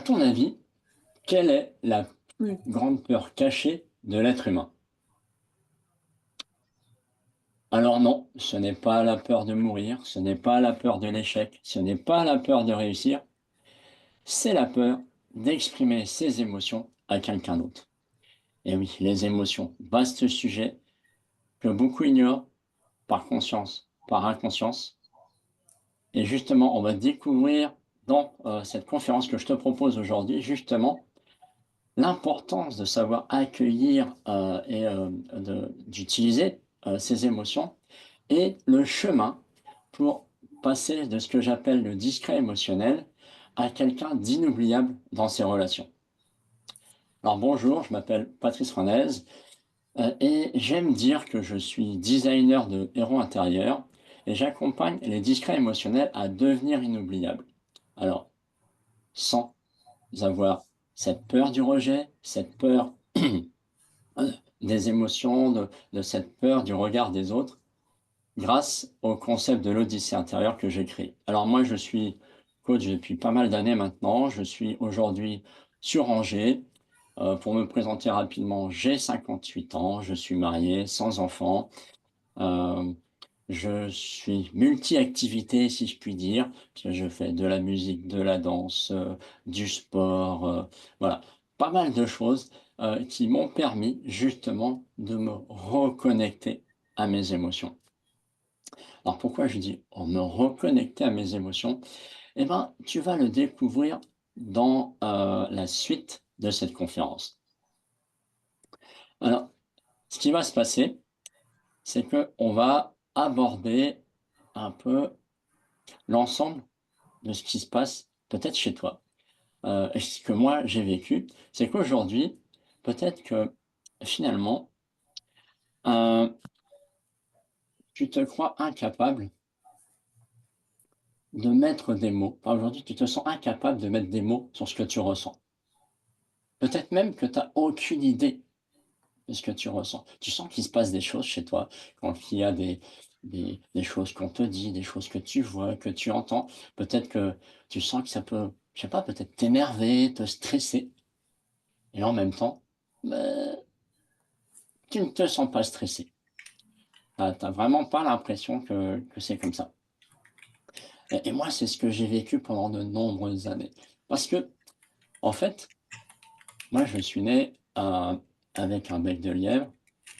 ton avis, quelle est la plus grande peur cachée de l'être humain? Alors non, ce n'est pas la peur de mourir, ce n'est pas la peur de l'échec, ce n'est pas la peur de réussir, c'est la peur d'exprimer ses émotions à quelqu'un d'autre. Et oui, les émotions, vaste sujet que beaucoup ignorent par conscience, par inconscience. Et justement, on va découvrir dans cette conférence que je te propose aujourd'hui, justement, l'importance de savoir accueillir d'utiliser ses émotions et le chemin pour passer de ce que j'appelle le discret émotionnel à quelqu'un d'inoubliable dans ses relations. Alors bonjour, je m'appelle Patrice Renez et j'aime dire que je suis designer de héros intérieurs et j'accompagne les discrets émotionnels à devenir inoubliables. Alors, sans avoir cette peur du rejet, cette peur des émotions, de cette peur du regard des autres, grâce au concept de l'Odyssée intérieure que j'ai créé. Alors moi, je suis coach depuis pas mal d'années maintenant. Je suis aujourd'hui sur Angers. Pour me présenter rapidement, j'ai 58 ans, je suis marié, sans enfant. Euh, je suis multi-activité, si je puis dire, parce que je fais de la musique, de la danse, du sport, voilà, pas mal de choses qui m'ont permis justement de me reconnecter à mes émotions. Alors pourquoi je dis oh, me reconnecter à mes émotions? Eh ben, tu vas le découvrir dans la suite de cette conférence. Alors, ce qui va se passer, c'est que on va aborder un peu l'ensemble de ce qui se passe peut-être chez toi. Et ce que moi j'ai vécu, c'est qu'aujourd'hui, peut-être que finalement, euh, tu te crois incapable de mettre des mots. Enfin, aujourd'hui, tu te sens incapable de mettre des mots sur ce que tu ressens. Peut-être même que tu n'as aucune idée de ce que tu ressens. Tu sens qu'il se passe des choses chez toi, quand il y a des choses qu'on te dit, des choses que tu vois, que tu entends. Peut-être que tu sens que ça peut, je sais pas, peut-être t'énerver, te stresser. Et en même temps, ben, tu ne te sens pas stressé. Tu n'as vraiment pas l'impression que c'est comme ça. Et moi, c'est ce que j'ai vécu pendant de nombreuses années. Parce que, en fait, moi, je suis né avec un bec de lièvre,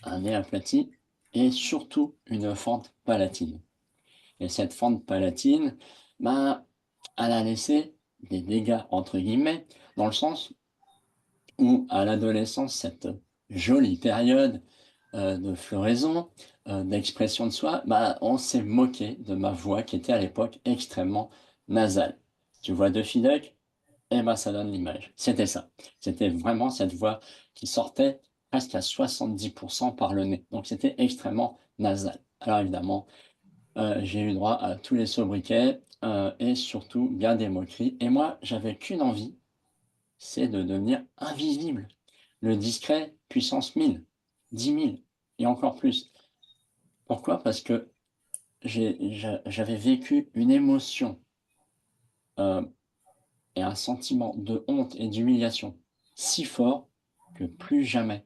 un nez aplati et surtout une fente palatine. Et cette fente palatine, ben, elle a laissé des dégâts, entre guillemets, dans le sens où, à l'adolescence, cette jolie période de floraison, d'expression de soi, bah, on s'est moqué de ma voix qui était à l'époque extrêmement nasale. Tu vois Duffy Duck? Eh ben, ça donne l'image. C'était ça. C'était vraiment cette voix qui sortait presque à 70% par le nez. Donc, c'était extrêmement nasal. Alors, évidemment, j'ai eu droit à tous les sobriquets et surtout bien des moqueries. Et moi, j'avais qu'une envie, c'est de devenir invisible. Le discret, puissance 1000, 10 000 et encore plus. Pourquoi? Parce que j'avais vécu une émotion euh, et un sentiment de honte et d'humiliation si fort que plus jamais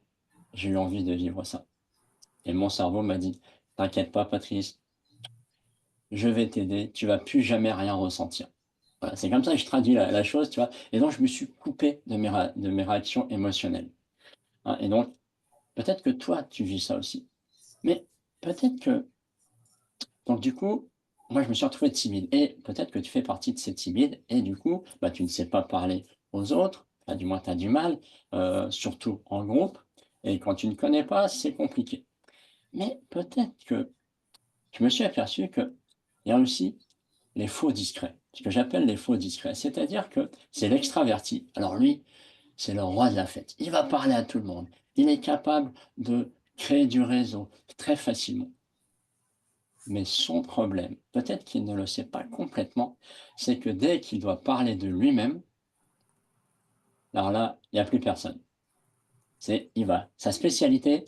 j'ai eu envie de vivre ça. Et mon cerveau m'a dit, t'inquiète pas, Patrice, je vais t'aider, tu vas plus jamais rien ressentir. Voilà, c'est comme ça que je traduis la chose, tu vois. Et donc, je me suis coupé de mes réactions émotionnelles. Hein. Et donc, peut-être que toi, tu vis ça aussi. Mais peut-être que, donc du coup, moi, je me suis retrouvé timide. Et peut-être que tu fais partie de ces timides. Et du coup, bah, tu ne sais pas parler aux autres. Enfin, du moins, tu as du mal, surtout en groupe. Et quand tu ne connais pas, c'est compliqué. Mais peut-être que je me suis aperçu qu'il y a aussi les faux discrets. Ce que j'appelle les faux discrets. C'est-à-dire que c'est l'extraverti. Alors lui, c'est le roi de la fête. Il va parler à tout le monde. Il est capable de créer du réseau très facilement. Mais son problème, peut-être qu'il ne le sait pas complètement, c'est que dès qu'il doit parler de lui-même, alors là, il n'y a plus personne. Sa spécialité,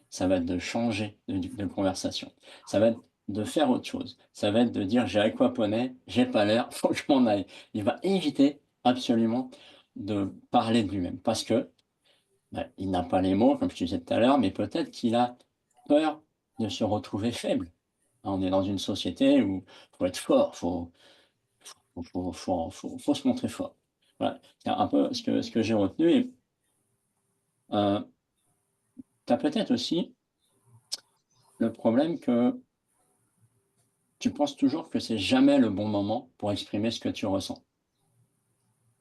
ça va être de changer de conversation. Ça va être de faire autre chose. Ça va être de dire j'ai aquaponé, j'ai pas l'air, faut que je m'en aille. Il va éviter absolument de parler de lui-même parce que, bah, il n'a pas les mots, comme je te disais tout à l'heure, mais peut-être qu'il a peur de se retrouver faible. On est dans une société où il faut être fort, faut se montrer fort. Voilà, c'est un peu ce que j'ai retenu et tu as peut-être aussi le problème que tu penses toujours que c'est jamais le bon moment pour exprimer ce que tu ressens.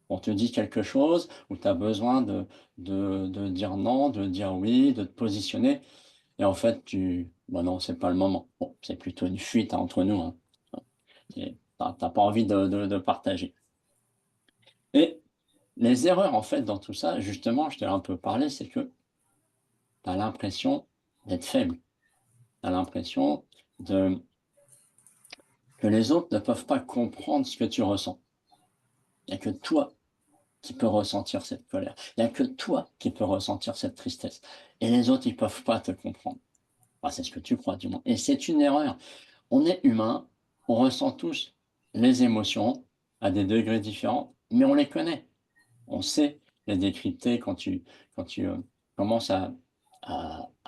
On te dit quelque chose où tu as besoin de dire non, de dire oui, de te positionner et en fait bah non, c'est pas le moment. Bon, c'est plutôt une fuite, hein, entre nous, hein. Tu as pas envie de partager et les erreurs, en fait, dans tout ça, justement, je t'ai un peu parlé, c'est que tu as l'impression d'être faible. Tu as l'impression de que les autres ne peuvent pas comprendre ce que tu ressens. Il y a que toi qui peux ressentir cette colère. Il y a que toi qui peux ressentir cette tristesse et les autres, ils peuvent pas te comprendre. Enfin, c'est ce que tu crois, du moins et c'est une erreur. On est humain, on ressent tous les émotions à des degrés différents, mais on les connaît. On sait les décrypter quand tu commences à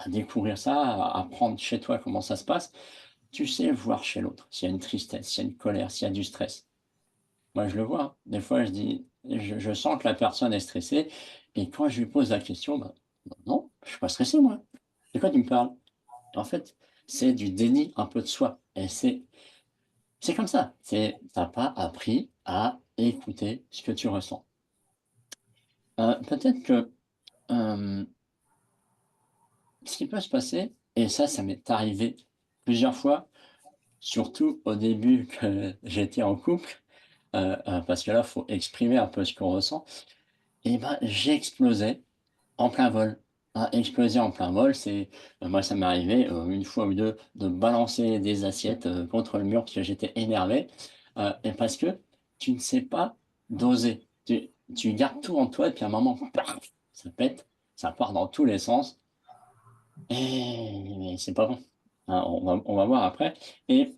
découvrir ça, à apprendre chez toi comment ça se passe. Tu sais voir chez l'autre s'il y a une tristesse, s'il y a une colère, s'il y a du stress. Moi, je le vois, hein. Des fois, je sens que la personne est stressée et quand je lui pose la question, bah, non, je suis pas stressé, moi. De quoi tu me parles? En fait, c'est du déni un peu de soi et c'est comme ça. Tu pas appris à écouter ce que tu ressens. Peut-être que, hem ce qui peut se passer, et ça m'est arrivé plusieurs fois, surtout au début que j'étais en couple, parce que là, faut exprimer un peu ce qu'on ressent et ben, j'explosais en plein vol. Ah, exploser en plein vol, moi, ça m'est arrivé, 1 fois ou 2 de balancer des assiettes, contre le mur parce que j'étais énervé, et parce que tu ne sais pas doser. Tu gardes tout en toi et puis à un moment, paf, ça pète, ça part dans tous les sens et c'est pas bon. Hein, on va voir après et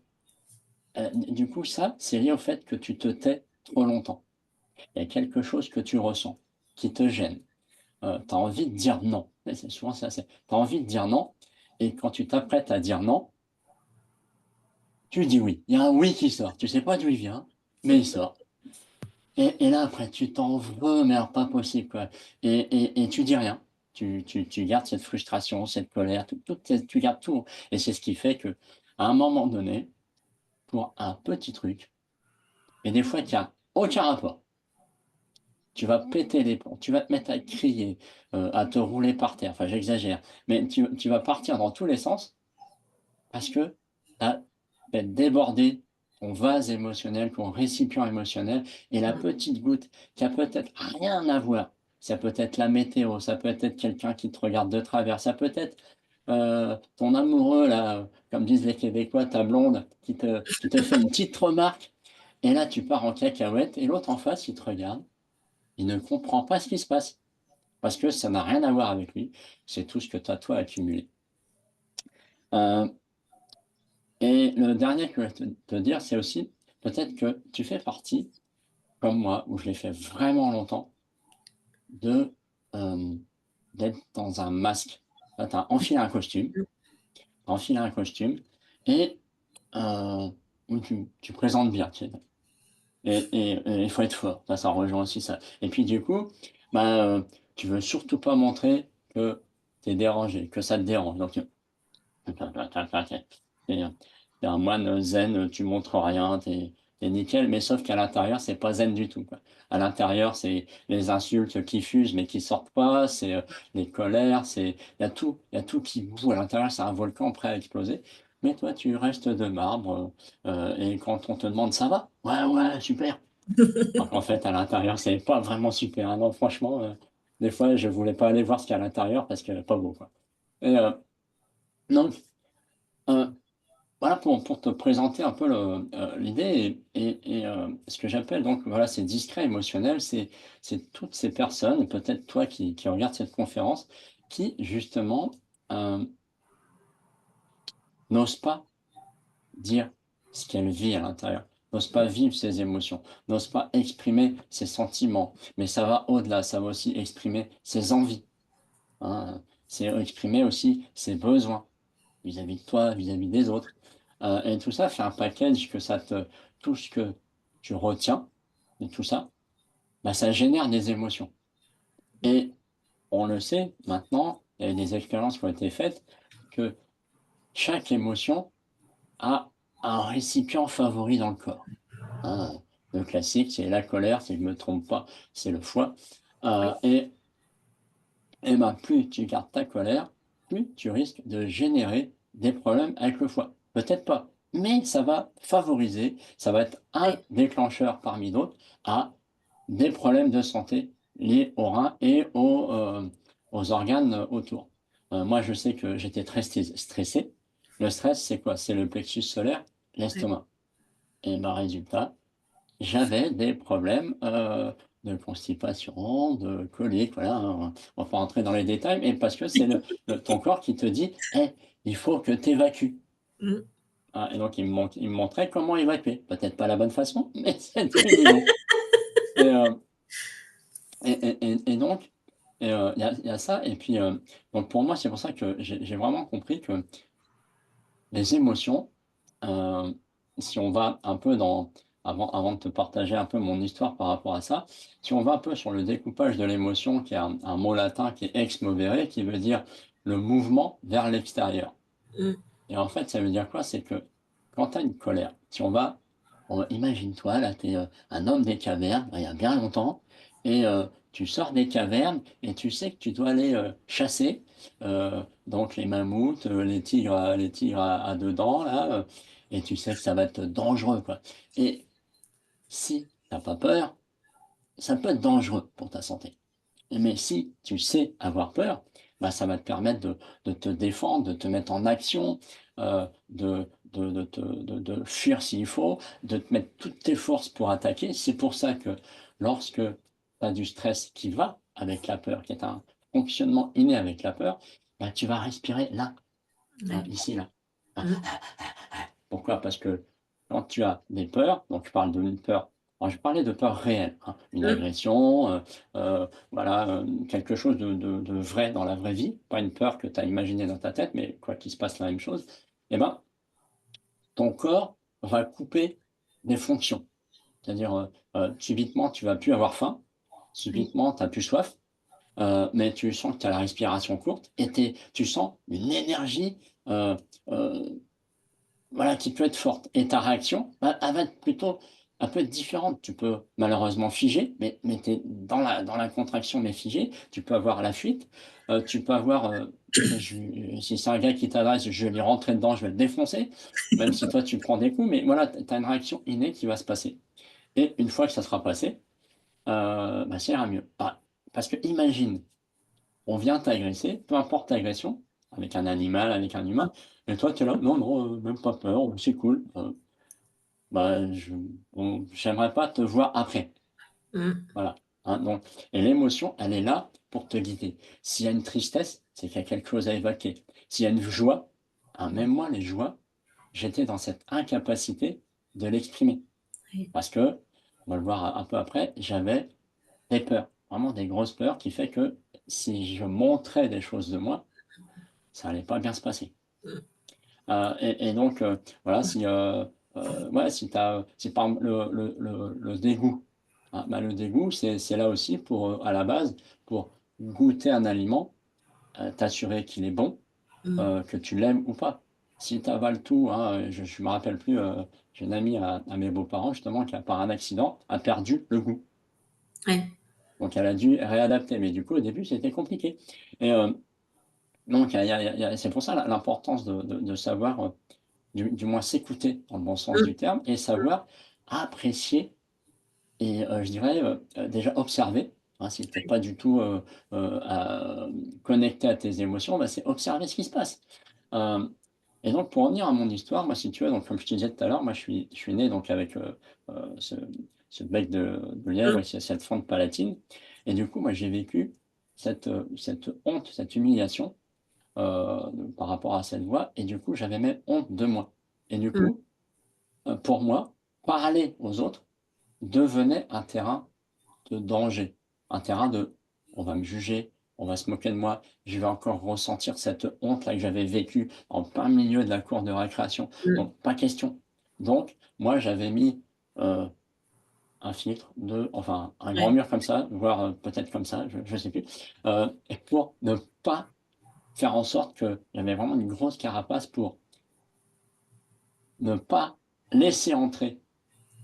du coup, ça, c'est lié au fait que tu te tais trop longtemps. Il y a quelque chose que tu ressens qui te gêne. Tu as envie de dire non. Et c'est souvent ça, tu as envie de dire non et quand tu t'apprêtes à dire non, tu dis oui. Il y a un oui qui sort. Tu sais pas d'où il vient, mais il sort et là, après, tu t'en veux, mais alors pas possible, quoi et tu dis rien. Tu gardes cette frustration, cette colère, tu gardes tout et c'est ce qui fait qu'à un moment donné, pour un petit truc, et des fois qui a aucun rapport. Tu vas péter les plombs, tu vas te mettre à crier, à te rouler par terre, enfin j'exagère, mais tu vas partir dans tous les sens parce que tu as débordé ton vase émotionnel, ton récipient émotionnel et la petite goutte qui a peut-être rien à voir. Ça peut être la météo, ça peut être quelqu'un qui te regarde de travers, ça peut être, ton amoureux là, comme disent les Québécois, ta blonde qui te fait une petite remarque et là tu pars en cacahuète et l'autre en face, il te regarde, il ne comprend pas ce qui se passe parce que ça n'a rien à voir avec lui, c'est tout ce que tu as toi accumulé. Heu Et le dernier que je vais te dire, c'est aussi peut-être que tu fais partie, comme moi, où je l'ai fait vraiment longtemps, de, d'être dans un masque. Là, tu as enfilé un costume, et où tu présentes bien, tu sais? Et il faut être fort, ça rejoint aussi ça. Et puis du coup, bah, tu veux surtout pas montrer que tu es dérangé, que ça te dérange. Donc tu es un moine zen, tu montres rien, tu es nickel, mais sauf qu'à l'intérieur, c'est pas zen du tout, quoi. À l'intérieur, c'est les insultes qui fusent, mais qui sortent pas, c'est, les colères, il y a tout qui bout à l'intérieur, c'est un volcan prêt à exploser. Mais toi, tu restes de marbre, et quand on te demande: «Ça va?» «Ouais, ouais, super». Alors qu'en fait, à l'intérieur, c'est pas vraiment super, hein. Non, franchement, des fois, je voulais pas aller voir ce qu'il y a à l'intérieur parce que pas beau, quoi. Et donc, heu voilà pour te présenter un peu l'idée et ce que j'appelle donc voilà, ces discrets émotionnels, c'est toutes ces personnes, peut-être toi qui regardes cette conférence, qui justement, hem, n'osent pas dire ce qu'elle vit à l'intérieur. n'ose pas vivre ses émotions, n'ose pas exprimer ses sentiments. Mais ça va au-delà, ça va aussi exprimer ses envies, hein, c'est exprimer aussi ses besoins vis-à-vis de toi, vis-à-vis des autres. Et tout ça fait un package que ça te tout ce que tu retiens de tout ça, bah, ça génère des émotions. Et on le sait maintenant, il y a eu des expériences qui ont été faites, que chaque émotion a un récipient favori dans le corps, hein. Le classique, c'est la colère, si je ne me trompe pas, c'est le foie. Oui, Et ben, plus tu gardes ta colère, plus tu risques de générer des problèmes avec le foie. Peut-être pas, mais ça va favoriser, ça va être oui, un déclencheur parmi d'autres à des problèmes de santé liés aux reins et aux organes autour. Moi, je sais que j'étais très stressé. Le stress, c'est quoi? C'est le plexus solaire, oui. l'estomac. Et ben, résultat, j'avais des problèmes, de constipation, de colique, voilà, hein, on va pas rentrer dans les détails, mais parce que c'est ton corps qui te dit: «Eh, il faut que tu évacues». Mmh. Ah, et donc il me montrait comment évacuer. Peut-être pas la bonne façon, mais c'était l'idée. Et et donc il y a ça et puis, donc pour moi, c'est pour ça que j'ai vraiment compris que les émotions, heu, si on va un peu dans avant de te partager un peu mon histoire par rapport à ça, si on va un peu sur le découpage de l'émotion qui est un mot latin qui est ex movere, qui veut dire le mouvement vers l'extérieur. Mmh. Et en fait, ça veut dire quoi? C'est que quand tu as une colère, si on imagine-toi là, tu es, un homme des cavernes, il y a bien longtemps et tu sors des cavernes et tu sais que tu dois aller, chasser, donc les mammouths, les tigres à 2 dents là, et tu sais que ça va être dangereux, quoi. Et si tu as pas peur, ça peut être dangereux pour ta santé. Mais si tu sais avoir peur, bah, ça va te permettre de te défendre, de te mettre en action, de fuir s'il faut, de te mettre toutes tes forces pour attaquer. C'est pour ça que lorsque tu as du stress qui va avec la peur, qui est un fonctionnement inné avec la peur, bah, tu vas respirer là, hein, Ouais. ici, là. Ah, Mmh. pourquoi? Parce que quand tu as des peurs, donc je parle d'une peur, alors je parlais de peur réelle, hein, une Mmh. agression, voilà, quelque chose de vrai dans la vraie vie, pas une peur que tu as imaginée dans ta tête, mais quoi qu'il se passe la même chose, et ben, ton corps va couper des fonctions. C'est-à-dire, subitement, tu vas plus avoir faim, Oui. subitement, tu as plus soif, mais tu sens que tu as la respiration courte et tu sens une énergie, heu heu voilà, qui peut être forte et ta réaction, bah, elle va être plutôt un peu différente. Tu peux malheureusement figer, mais tu es dans la contraction, mais figé. Tu peux avoir la fuite, tu peux avoir, je si c'est un gars qui t'adresse, je vais lui rentrer dedans, je vais le défoncer, même si toi tu prends des coups, mais voilà, tu as une réaction innée qui va se passer et une fois que ça sera passé, bah, ça ira mieux. Ah, parce que imagine, on vient t'agresser, peu importe l'agression, avec un animal, avec un humain, et toi tu es là: «Non, non, même pas peur, c'est cool, bah, j'aimerais pas te voir après». Mmh. Voilà, hein, donc et l'émotion, elle est là pour te guider. S'il y a une tristesse, c'est qu'il y a quelque chose à évacuer. S'il y a une joie, hein, Mmh. même moi, les joies, j'étais dans cette incapacité de l'exprimer Oui. parce que, on va le voir un peu après, j'avais des peurs, vraiment des grosses peurs qui fait que si je montrais des choses de moi, ça allait pas bien se passer. Mmh. Et donc, voilà, ouais, si par exemple le dégoût, ah, bah, le dégoût, c'est là aussi pour, à la base, pour goûter un aliment, t'assurer qu'il est bon, Mmh. que tu l'aimes ou pas. Si tu avales tout, hein, je me rappelle plus, j'ai une amie à mes beaux-parents justement qui a par un accident, a perdu le goût. Ouais. Donc elle a dû réadapter, mais du coup au début c'était compliqué et donc il y a c'est pour ça l'importance de savoir, du moins s'écouter dans le bon sens Mmh. du terme et savoir apprécier et je dirais, déjà observer, hein, si tu es pas du tout, connecté à tes émotions, bah, c'est observer ce qui se passe. Hem et donc pour revenir à mon histoire, moi, si tu veux, donc comme je te disais tout à l'heure, moi, je suis né donc avec, ce bec de lièvre Mmh. et cette fente palatine et du coup, moi, j'ai vécu cette honte, cette humiliation, par rapport à cette voix et du coup, j'avais même honte de moi et du Mmh. coup, pour moi, parler aux autres devenait un terrain de danger, un terrain de: «On va me juger, on va se moquer de moi, je vais encore ressentir cette honte-là que j'avais vécue en plein milieu de la cour de récréation». Mmh. Donc pas question. Donc moi j'avais mis, heu, un filtre de enfin un grand Ouais. mur comme ça, voire, peut-être comme ça, je sais plus, et pour ne pas faire en sorte qu'il y avait vraiment une grosse carapace pour ne pas laisser entrer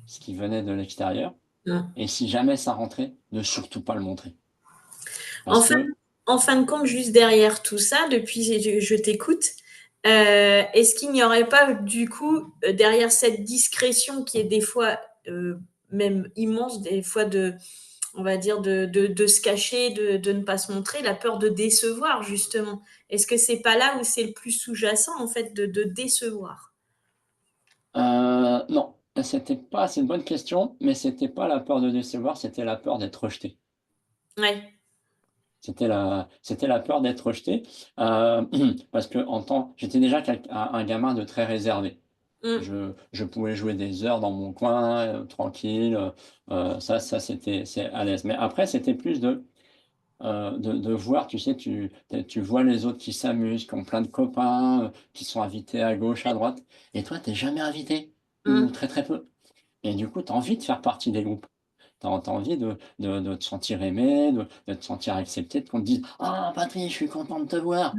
ce qui venait de l'extérieur Mmh. et si jamais ça rentrait, ne surtout pas le montrer. En Parce fin que, en fin de compte, juste derrière tout ça, depuis je t'écoute, est-ce qu'il n'y aurait pas du coup, derrière cette discrétion qui est des fois, même immense, des fois de on va dire de se cacher, de ne pas se montrer, la peur de décevoir justement. Est-ce que c'est pas là où c'est le plus sous-jacent en fait de décevoir? non, c'était pas c'est une bonne question, mais c'était pas la peur de décevoir, c'était la peur d'être rejeté. Ouais. C'était la peur d'être rejeté, parce qu'en tant j'étais déjà un gamin de très réservé. Mmh. Je pouvais jouer des heures dans mon coin, tranquille, ça c'est à l'aise. Mais après c'était plus de voir, tu sais, tu vois les autres qui s'amusent, qui ont plein de copains, qui sont invités à gauche, à droite et toi tu es jamais invité ou Mmh. très, très peu et du coup tu as envie de faire partie des groupes. Tu as envie de te sentir aimé, de te sentir accepté, qu'on te dise: «Ah Patrick, je suis content de te voir».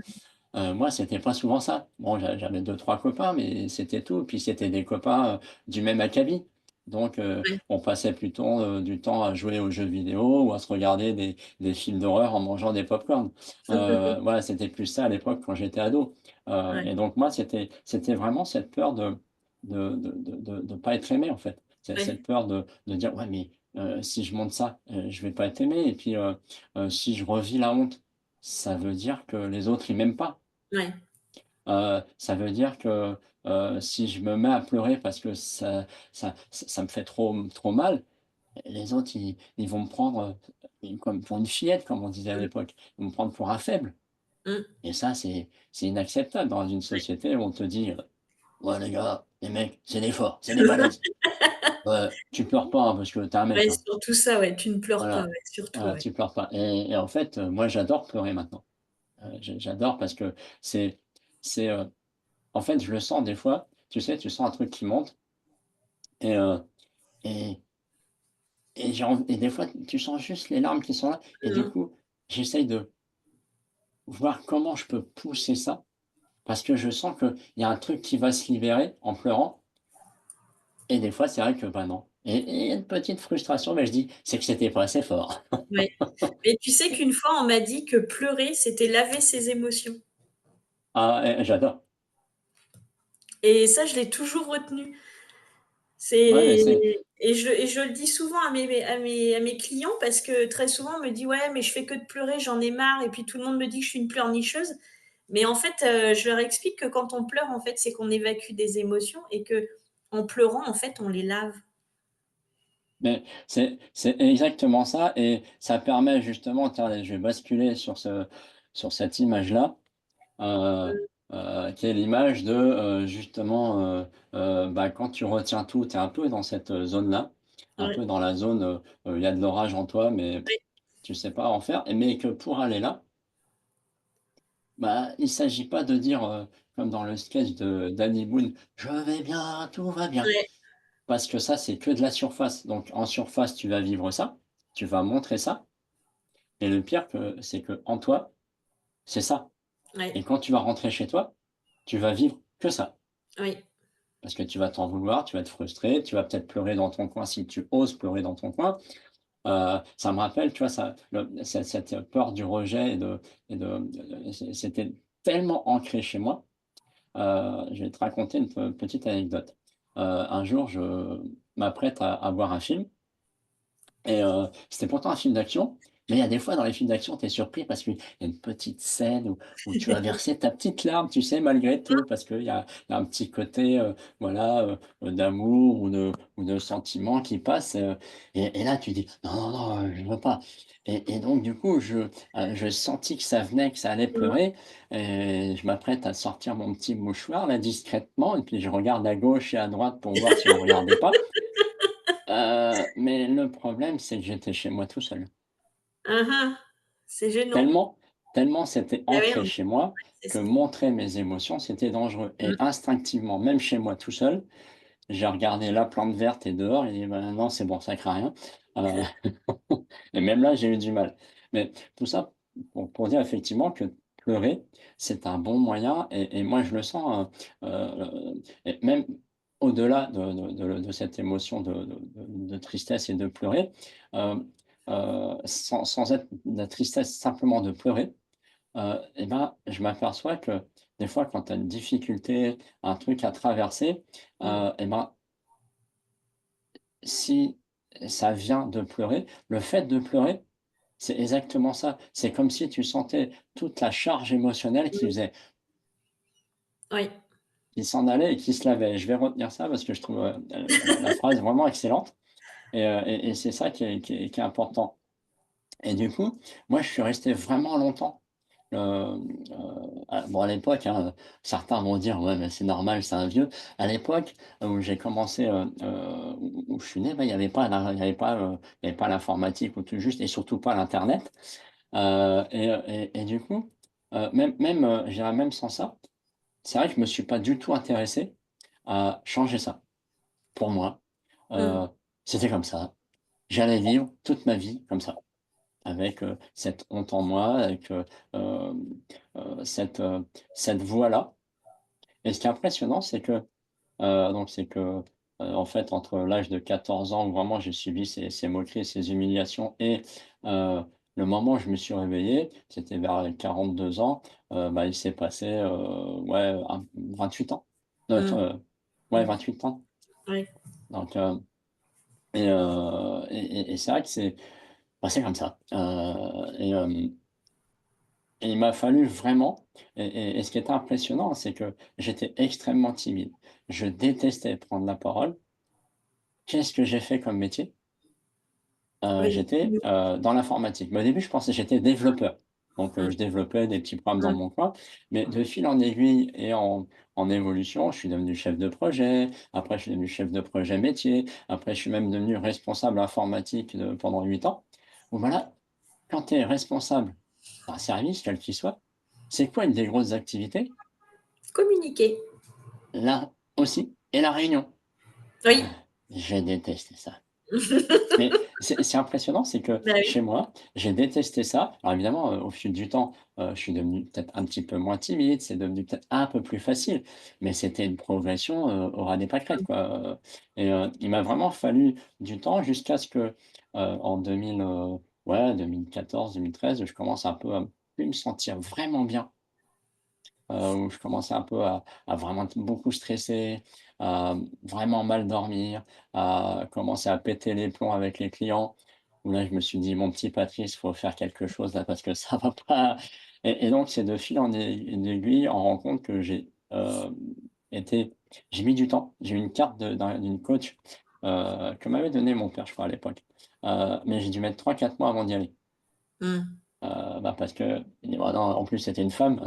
Moi, c'était pas souvent ça. Bon, j'avais deux trois copains, mais c'était tout. Puis c'était des copains, du même acabit. Donc Ouais. on passait plutôt, du temps à jouer aux jeux vidéo ou à se regarder des films d'horreur en mangeant des pop-corn. Voilà, c'était plus ça à l'époque quand j'étais ado. Ouais, Et donc moi, c'était vraiment cette peur de pas être aimé, en fait. Cette ouais, peur de dire: «Ouais, mais si je montre ça, je vais pas être aimé et puis, si je revis la honte, ça veut dire que les autres, ils m'aiment pas». ouais, Ça veut dire que, si je me mets à pleurer parce que ça me fait trop mal, les autres ils vont me prendre, comme pour une fillette, comme on disait à mmh, l'époque. Ils vont me prendre pour un faible mmh, et ça c'est inacceptable dans une ouais. société où on te dit: «Ouais les gars, les mecs, c'est des forts, c'est des balèzes. Ouais, tu pleures pas, hein, parce que tu es un Ouais, mec, hein. surtout ça, ouais, tu ne pleures pas, Voilà, ouais, surtout, voilà, ouais. tu pleures pas» et en fait, moi j'adore pleurer maintenant. J'adore parce que c'est c'est, en fait, je le sens des fois, tu sais, tu sens un truc qui monte et et et des fois, tu sens juste les larmes qui sont là et du Mmh. coup, j'essaye de voir comment je peux pousser ça parce que je sens qu'il y a un truc qui va se libérer en pleurant et des fois, c'est vrai que, bah, non et il y a une petite frustration, mais je dis: «C'est que c'était pas assez fort». Ouais. Mais tu sais qu'une fois, on m'a dit que pleurer, c'était laver ses émotions Ah j'adore. et ça, je l'ai toujours retenu. Ouais, mais C'est c'est et je le dis souvent à mes clients parce que très souvent, on me dit: «Ouais, mais je fais que de pleurer, j'en ai marre» et puis tout le monde me dit que je suis une pleurnicheuse. Mais en fait, je leur explique que quand on pleure, en fait, c'est qu'on évacue des émotions et qu'en pleurant, en fait, on les lave. c'est exactement ça et ça permet justement tiens, je vais basculer sur cette image-là. Heu qui est l'image de, justement, bah, quand tu retiens tout, tu es un peu dans cette, zone-là, un Ouais, peu dans la zone, il y a de l'orage en toi, mais ouais, tu sais pas en faire et mais que pour aller là, bah, il s'agit pas de dire, comme dans le sketch de Danny Boone: «Je vais bien, tout va bien». ouais, Parce que ça, c'est que de la surface. Donc en surface, tu vas vivre ça, tu vas montrer ça et le pire c'est que en toi, c'est ça et ouais, quand tu vas rentrer chez toi, tu vas vivre que ça. oui, Parce que tu vas t'en vouloir, tu vas être frustré, tu vas peut-être pleurer dans ton coin si tu oses pleurer dans ton coin. Ça me rappelle, tu vois, ça cette peur du rejet c'était tellement ancré chez moi. Je vais te raconter une petite anecdote. Un jour, je m'apprête à voir un film et c'était pourtant un film d'action, mais il y a des fois dans les films d'action, tu es surpris parce qu'il y a une petite scène où tu vas verser ta petite larme, tu sais, malgré tout, parce qu'il y a un petit côté, voilà, d'amour ou de sentiment qui passe, et là tu dis: «Non, non, non, je veux pas» et donc du coup, je sentis que ça venait, que ça allait mmh, pleurer et je m'apprête à sortir mon petit mouchoir là discrètement et puis je regarde à gauche et à droite pour voir si on ne regardait pas Mais le problème, c'est que j'étais chez moi tout seul. Hein, hein. C'est gênant. Tellement tellement c'était Eh oui, ancré chez moi c'est que ça. montrer mes émotions, c'était dangereux et Mmh. instinctivement, même chez moi tout seul, j'ai regardé la plante verte et dehors et dit: «Bah, non, c'est bon, ça craint rien». Heu et même là, j'ai eu du mal. Mais tout ça pour dire effectivement que pleurer, c'est un bon moyen et moi je le sens, et même au-delà de cette émotion de tristesse et de pleurer, sans être de la tristesse, simplement de pleurer, et ben, je m'aperçois que des fois quand tu as une difficulté, un truc à traverser, Mmh. et ben, si ça vient de pleurer, le fait de pleurer, c'est exactement ça. C'est comme si tu sentais toute la charge émotionnelle qui Mmh. faisait Oui. qui s'en allait et qui se lavait. Je vais retenir ça parce que je trouve, la phrase vraiment excellente et c'est ça qui est important et du coup, moi, je suis resté vraiment longtemps, bon, à l'époque, hein, certains vont dire: «Ouais, mais c'est normal, c'est un vieux». À l'époque où j'ai commencé, où je suis né, bah, il y avait pas l'informatique ou tout juste et surtout pas l'internet. Et du coup, je dirais même sans ça, c'est vrai que je me suis pas du tout intéressé à changer ça. Pour moi, Mmh. heu, c'était comme ça. J'allais vivre toute ma vie comme ça, avec, cette honte en moi, avec, cette voix-là. Et ce qui est impressionnant, c'est que, en fait, entre l'âge de 14 ans où vraiment j'ai subi ces moqueries, ces humiliations et heu, le moment où je me suis réveillé, c'était vers les 42 ans, bah, il s'est passé, ouais, 28 ans. Mmh. Ouais, Mmh. 28 ans. Oui. Donc et c'est vrai que c'est comme ça. Et il m'a fallu vraiment et ce qui était impressionnant, c'est que j'étais extrêmement timide. Je détestais prendre la parole. Qu'est-ce que j'ai fait comme métier? Oui. J'étais, Mmh. dans l'informatique. Mais au début, je pensais j'étais développeur. Donc, Mmh. je développais des petits programmes dans Mmh. mon coin. Mais de fil en aiguille et en évolution, je suis devenu chef de projet. Après, je suis devenu chef de projet métier. Après, je suis même devenu responsable informatique pendant 8 ans. Donc voilà, quand tu es responsable d'un service, quel qu'il soit, c'est quoi une des grosses activités? Communiquer. Là aussi et la réunion. Oui. J'ai détesté ça. Mais c'est impressionnant, c'est que Bah oui. chez moi, j'ai détesté ça. Alors évidemment, au fil du temps, je suis devenu peut-être un petit peu moins timide, c'est devenu peut-être un peu plus facile, mais c'était une progression, au ras des pâquerettes, quoi, il m'a vraiment fallu du temps jusqu'à ce que, en 2014-2013, je commence un peu à plus me sentir vraiment bien. Où je commençais un peu à vraiment être beaucoup stressé, à vraiment mal dormir, à commencer à péter les plombs avec les clients. Où là, je me suis dit: «Mon petit Patrice, il faut faire quelque chose là parce que ça va pas» et donc c'est de fil en aiguille, en rencontre que été j'ai mis du temps. J'ai eu une carte d'une coach, que m'avait donnée mon père, je crois, à l'époque. Mais j'ai dû mettre 3-4 mois avant d'y aller. Mmh. Bah, parce qu'il dit: «Bah, non» en plus, c'était une femme.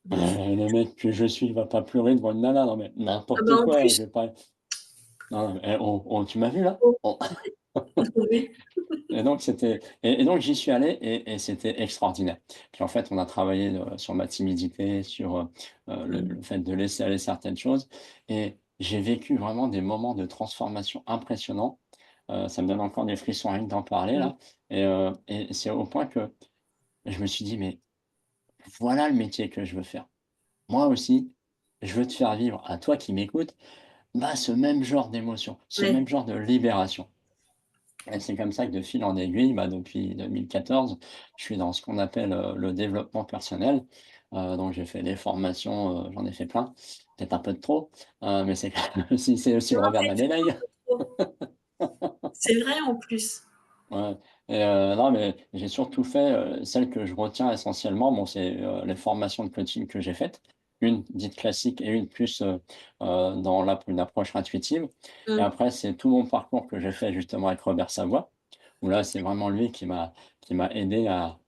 Mmh. Le mec que je suis, il va pas pleurer devant une nana, non mais Ah bah, n'importe en quoi, plus, je vais pas non, mais tu m'as vu là? oh, On oui. et donc donc j'y suis allé et c'était extraordinaire. Puis en fait, on a travaillé, sur ma timidité, sur, Mmh. le fait de laisser aller certaines choses et j'ai vécu vraiment des moments de transformation impressionnants. Ça me donne encore des frissons rien que d'en parler Mmh. là et c'est au point que je me suis dit: «Mais voilà le métier que je veux faire». Moi aussi, je veux te faire vivre, à toi qui m'écoutes, bah, ce même genre d'émotion, ce même Ouais. genre de libération. Et c'est comme ça que de fil en aiguille, bah, depuis 2014, je suis dans ce qu'on appelle, le développement personnel. Donc j'ai fait des formations, j'en ai fait plein, peut-être un peu de trop, mais c'est c'est aussi On le en revers de fait la toujours médaille. un peu trop. C'est vrai en plus. Ouais et non, mais j'ai surtout fait, celles que je retiens essentiellement, bon, c'est, les formations de coaching que j'ai faites. Une dite classique et une plus, dans une approche intuitive et Mmh. après c'est tout mon parcours que j'ai fait justement avec Robert Savoie, où là, c'est vraiment lui qui m'a aidé à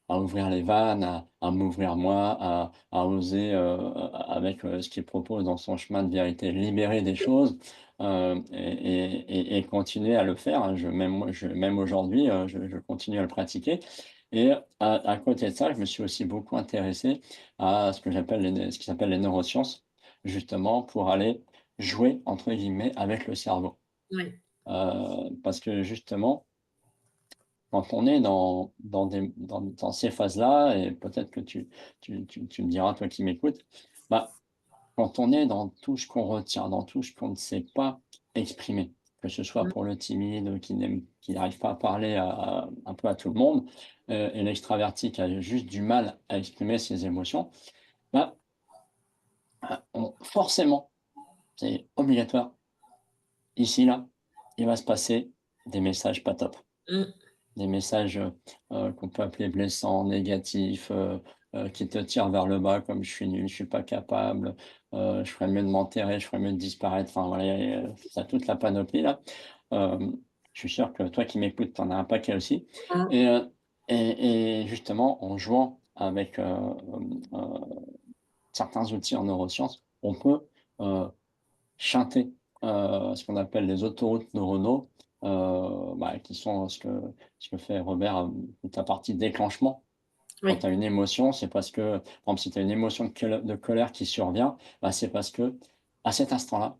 ouvrir les vannes, à m'ouvrir moi, à oser, avec, ce qu'il propose dans son chemin de vérité, libérer des choses, et continuer à le faire, hein. Même aujourd'hui, je continue à le pratiquer et à côté de ça, je me suis aussi beaucoup intéressé à ce qui s'appelle les neurosciences, justement pour aller «jouer» entre guillemets avec le cerveau. Ouais. Parce que justement, quand on est dans ces phases-là et peut-être que tu me diras, toi qui m'écoutes, bah, quand on est dans tout ce qu'on retient, dans tout ce qu'on ne sait pas exprimer, que ce soit Mmh. pour le timide qui n'arrive pas à parler un peu à tout le monde, et l'extraverti qui a juste du mal à exprimer ses émotions, bah, on forcément, c'est obligatoire, ici, là, il va se passer des messages pas top. Mmh. Des messages, qu'on peut appeler blessants, négatifs, qui te tirent vers le bas comme: «Je suis nul, je suis pas capable, je ferais mieux de m'enterrer, je ferais mieux de disparaître». Enfin voilà, tu toute la panoplie là. Je suis sûr que toi qui m'écoutes, tu en as un paquet aussi Mmh. et justement en jouant avec, certains outils en neurosciences, on peut, chanter, ce qu'on appelle les autoroutes neuronaux, bah, qui sont ce que fait Robert, toute la partie déclenchement. Quand Oui. tu as une émotion, c'est parce que par exemple, si tu as une émotion de colère qui survient, bah, c'est parce que à cet instant-là,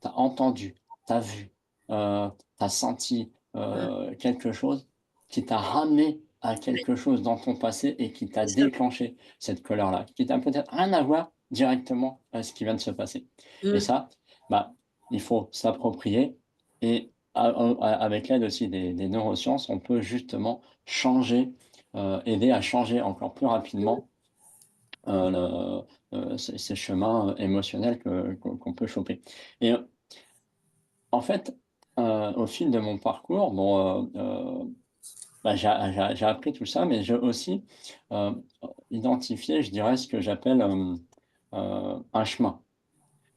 tu as entendu, tu as vu, tu as senti, Mmh. quelque chose qui t'a ramené à Oui, quelque chose dans ton passé et qui t'a c'est ça. déclenché cette colère-là, qui t'a peut-être rien à voir directement à ce qui vient de se passer et Mmh. ça, bah, il faut s'approprier et avec l'aide aussi des neurosciences, on peut justement changer, aider à changer encore plus Mmh. rapidement, ces chemins, émotionnels qu'on peut choper et en fait, au fil de mon parcours, bon, bah, j'ai appris tout ça, mais j'ai aussi, heu, identifié, je dirais, ce que j'appelle, un chemin.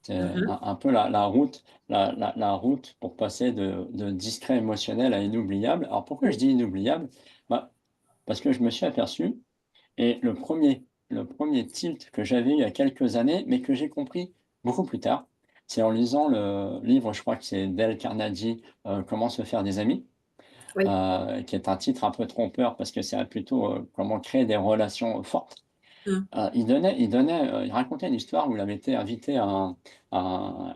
C'est Mmh mh. un peu la route la route pour passer de discret émotionnel à inoubliable. Alors pourquoi je Oui. dis inoubliable? Bah, parce que je me suis aperçu et le premier tilt que j'avais eu il y a quelques années, mais que j'ai compris beaucoup plus tard, c'est en lisant le livre, je crois que c'est Dale Carnegie, «Comment se faire des amis», Oui. qui est un titre un peu trompeur parce que c'est plutôt, comment créer des relations fortes. Mmh. Il racontait une histoire où il avait été invité à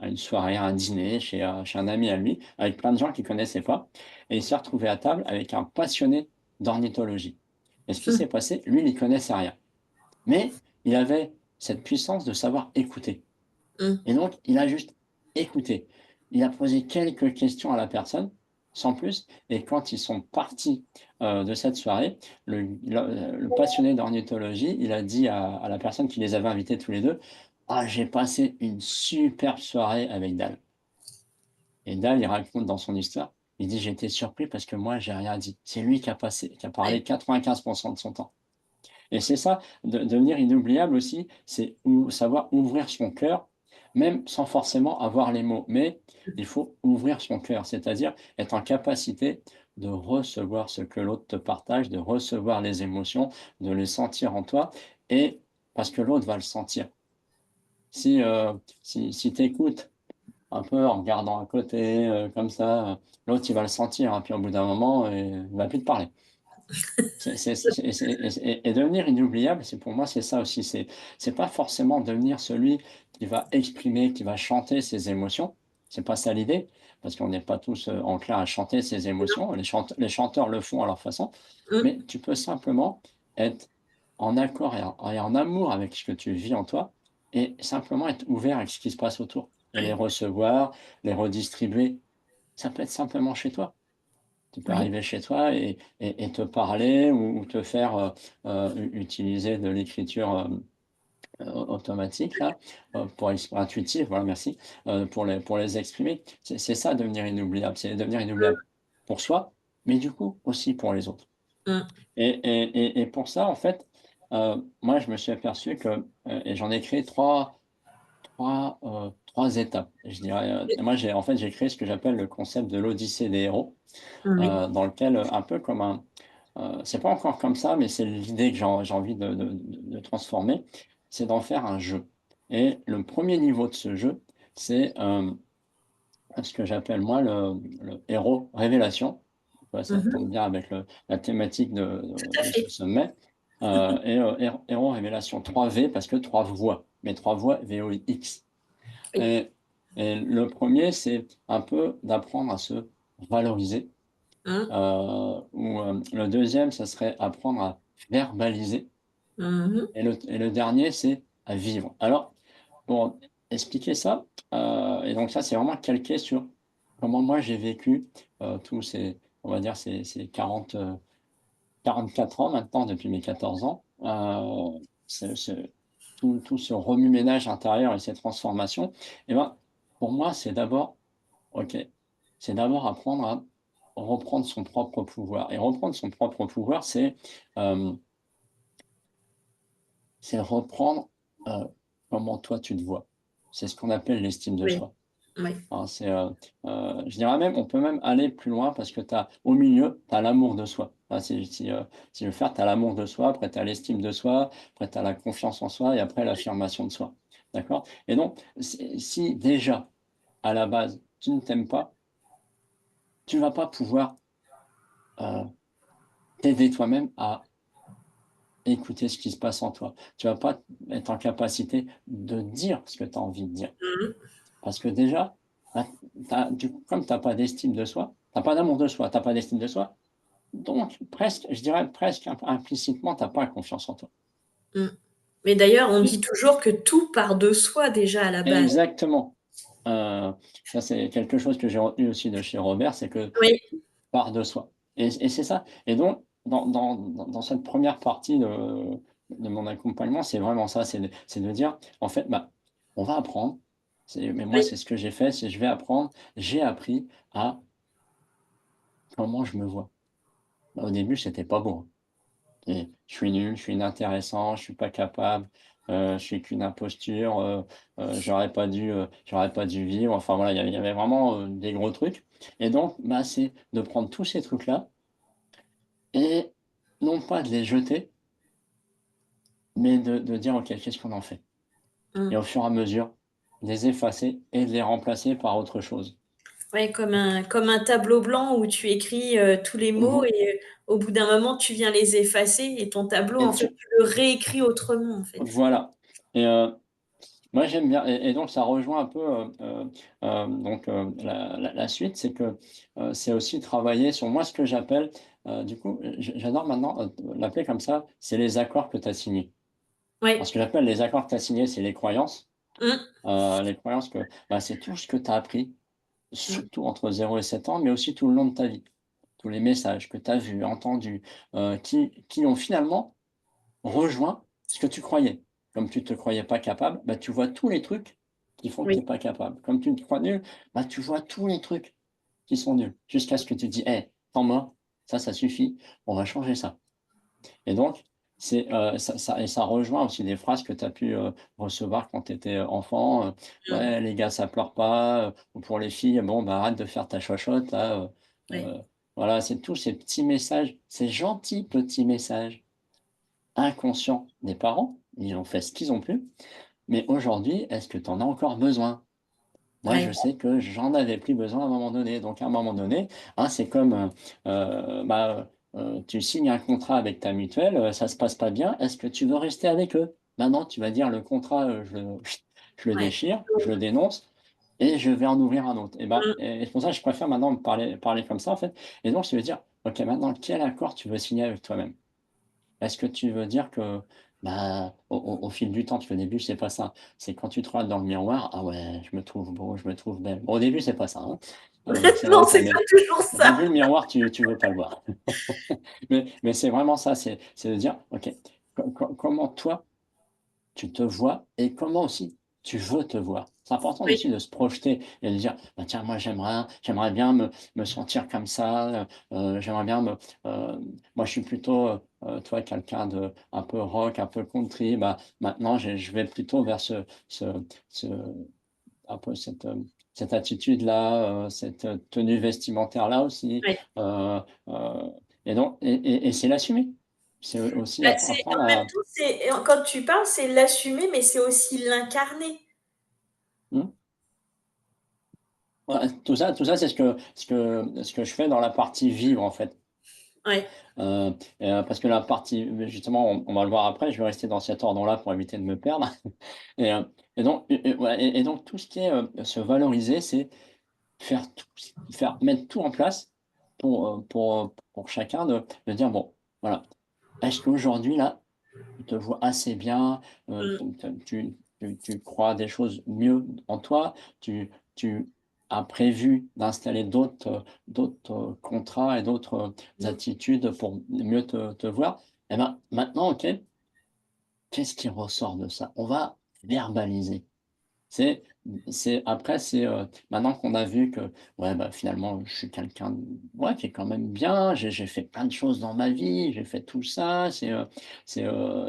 une soirée, à un dîner chez un ami à lui, avec plein de gens qu'il connaissait pas et il s'est retrouvé à table avec un passionné d'ornithologie et ce qui Mmh. s'est passé, lui, il y connaissait rien. Mais il avait cette puissance de savoir écouter Mmh. et donc il a juste écouté. Il a posé quelques questions à la personne, sans plus et quand ils sont partis, de cette soirée, le passionné d'ornithologie, il a dit à la personne qui les avait invités tous les 2: «Ah, j'ai passé une superbe soirée avec Dal». Et Dal, il raconte dans son histoire, il dit: «J'ai été surpris parce que moi, j'ai rien dit. C'est lui qui a Ouais. parlé 95 de son temps». Et c'est ça, devenir inoubliable aussi, c'est savoir ouvrir son cœur, même sans forcément avoir les mots. Mais il faut ouvrir son cœur, c'est-à-dire être en capacité de recevoir ce que l'autre te partage, de recevoir les émotions, de les sentir en toi, et parce que l'autre va le sentir. Si tu écoutes un peu en regardant à côté, comme ça, l'autre il va le sentir, hein, puis au bout d'un moment, il va plus te parler. Et devenir inoubliable, c'est pour moi, c'est ça aussi. C'est pas forcément devenir celui qui va exprimer, qui va chanter ses émotions. C'est pas ça l'idée, parce qu'on n'est pas tous, enclins à chanter ses émotions. Les chanteurs le font à leur façon, Mmh. mais tu peux simplement être en accord et en amour avec ce que tu vis en toi et simplement être ouvert avec ce qui se passe autour et les Ouais. recevoir, les redistribuer. Ça peut être simplement chez toi. Tu peux Oui. arriver chez toi et te parler ou te faire, utiliser de l'écriture, automatique là, intuitive, voilà merci, pour les exprimer. C'est ça devenir inoubliable, c'est devenir inoubliable pour soi, mais du coup aussi pour les autres. Mmh. Et pour ça en fait, moi je me suis aperçu que, et j'en ai créé 3 étapes, je dirais, moi j'ai créé ce que j'appelle le concept de l'odyssée des héros, Oui. dans lequel, un peu comme c'est pas encore comme ça, mais c'est l'idée que j'ai envie de transformer, c'est d'en faire un jeu et le premier niveau de ce jeu, c'est, ce que j'appelle moi le héros révélation. Tu vois, ça Mmh. tombe bien avec la thématique Tout à de ce fait. sommet. Héros révélation 3 V parce que 3 voix, mais 3 voix VOX. Oui. Et, et le premier, c'est un peu d'apprendre à se valoriser. Mmh. Ou le deuxième, ça serait apprendre à verbaliser. Mmh. Et le dernier, c'est à vivre. Alors, pour expliquer ça, et donc ça, c'est vraiment calqué sur comment moi j'ai vécu tous ces, on va dire, ces 44 ans maintenant, depuis mes 14 ans. Tout ce remue-ménage intérieur et ces transformations, et ben, pour moi, c'est d'abord, ok, c'est d'abord apprendre à reprendre son propre pouvoir. Et reprendre son propre pouvoir, euh, c'est reprendre comment toi tu te vois. C'est ce qu'on appelle l'estime de Oui, soi. oui, Hein, je dirais même, on peut même aller plus loin parce que au milieu, tu as l'amour de soi. Enfin, si je veux faire, tu as l'amour de soi, après tu as l'estime de soi, après tu as la confiance en soi et après l'affirmation de soi. D'accord? Et donc, si déjà, à la base, tu ne t'aimes pas, tu vas pas pouvoir euh, t'aider toi-même à écouter ce qui se passe en toi. Tu vas pas être en capacité de dire ce que tu as envie de dire. mmh, Parce que déjà, bah, comme tu as pas d'estime de soi, tu as pas d'amour de soi, tu as pas d'estime de soi, donc presque, je dirais presque implicitement, tu as pas confiance en toi. mmh. Mais d'ailleurs, on Et dit toujours que tout part de soi déjà à la base. exactement. Heu, Ça, c'est quelque chose que j'ai retenu aussi de chez Robert, c'est que Oui, part de soi. Et c'est ça. Et donc, dans cette première partie de mon accompagnement, c'est vraiment ça, c'est de dire, en fait, bah, on va apprendre. Mais moi, oui, c'est ce que j'ai fait, c'est je vais apprendre. J'ai appris à comment je me vois. Bah, au début, c'était pas beau, hein. Et je suis nul, je suis inintéressant, je suis pas capable, je suis qu'une imposture, j'aurais pas dû vivre. Enfin voilà, il y avait vraiment, des gros trucs. Et donc, bah, c'est de prendre tous ces trucs-là et non pas de les jeter, mais de dire: «OK, qu'est-ce qu'on en fait?» Et au mmh. fur et à mesure, de les effacer et de les remplacer par autre chose. Ouais, comme un tableau blanc où tu écris, tous les mots Vo et au bout d'un moment, tu viens les effacer et ton tableau, en et fait, tu tu le réécris autrement, en fait. Voilà. Et moi j'aime bien, et donc ça rejoint un peu, donc la suite, c'est que, c'est aussi travailler sur moi ce que j'appelle, du coup, j'adore maintenant, l'appeler comme ça, c'est les accords que tu as signés. Alors ce Ouais, que j'appelle les accords que tu as signés, c'est mmh, les croyances que, bah, c'est tout ce que tu as appris, mmh, surtout entre 0 et 7 ans, mais aussi tout le long de ta vie. Tous les messages que tu as vus, entendus, qui ont finalement rejoint ce que tu croyais. Comme tu te croyais pas capable, bah, tu vois tous les trucs qui font que tu oui, es pas capable. Comme tu te crois nul, bah, tu vois tous les trucs qui sont nuls. Jusqu'à ce que tu te dis: «Hey, temps ça suffit, on va changer ça». Et donc, ça rejoint aussi des phrases que tu as pu, recevoir quand tu étais enfant, mmh, «Ouais, les gars, ça pleure pas», ou pour les filles: «Bon, bah, arrête de faire ta chochotte là», ouais. voilà, c'est tous ces petits messages, ces gentils petits messages inconscient des parents. Ils ont fait ce qu'ils ont pu. Mais aujourd'hui, est-ce que tu en as encore besoin? Moi, Ouais, je sais que j'en avais plus besoin à un moment donné. Donc, à un moment donné, hein, c'est comme, tu signes un contrat avec ta mutuelle, ça se passe pas bien. Est-ce que tu veux rester avec eux? Maintenant, tu vas dire: «Le contrat, je le ouais. déchire, je le dénonce et je vais en ouvrir un autre». Mmh. Et c'est pour ça que je préfère maintenant me parler comme ça, en fait. Et donc, ça veut dire: «OK, maintenant, quel accord tu veux signer avec toi-même?» Est-ce que tu veux dire que, bah, au fil du temps, parce qu'au début, c'est pas ça. C'est quand tu te regardes dans le miroir: «Ah ouais, je me trouve beau, je me trouve belle». Bon, au début, c'est pas ça, hein. C'est Non, vrai que c'est pas toujours au ça. début, le miroir, tu veux pas le voir. Mais c'est vraiment ça, c'est de dire: «OK, comment toi, tu te vois et comment aussi tu veux te voir». C'est important Oui, aussi de se projeter et de dire: «Bah, tiens, moi, j'aimerais bien me sentir comme ça, j'aimerais bien moi, je suis plutôt, toi, quelqu'un de un peu rock, un peu country, bah, maintenant, je vais plutôt vers ce un peu cette attitude-là, cette tenue vestimentaire-là aussi». ouais. Heu heu et donc c'est l'assumer. C'est aussi Bah, c'est apprendre en même à temps, quand tu parles, c'est l'assumer, mais c'est aussi l'incarner. mmh, Ouais, tout ça, c'est ce que je fais dans la partie vivre, en fait. Ouais. Parce que la partie justement, on va le voir après, je vais rester dans cet ordre-là pour éviter de me perdre. Et donc tout ce qui est, se valoriser, c'est faire mettre tout en place pour chacun de dire: «Bon, voilà, est-ce qu'aujourd'hui là, tu te vois assez bien, Mmh. tu crois des choses mieux en toi, tu as prévu d'installer d'autres contrats et d'autres Mmh. attitudes pour mieux te voir. Et ben, maintenant, OK, qu'est-ce qui ressort de ça? On va verbaliser. C'est c'est maintenant qu'on a vu que, ouais, bah, finalement, je suis quelqu'un de ouais, qui est quand même bien, j'ai fait plein de choses dans ma vie, j'ai fait tout ça,